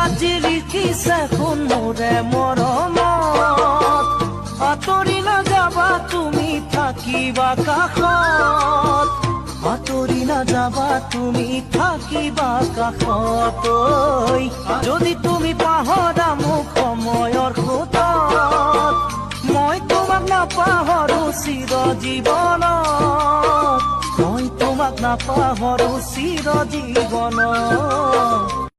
আজি লিখিছে শুন মোৰে মৰমত, আঁতৰি নাযাবা তুমি থাকিবা কাষত, আঁতৰি নাযাবা তুমি থাকিবা কাষত। ঐ যদি তুমি পাহৰা মোক সময়ৰ সোঁতত, মই তোমাক নাপাহৰো চিৰ জীৱনত, মই তোমাক নাপাহৰো চিৰ জীৱনত।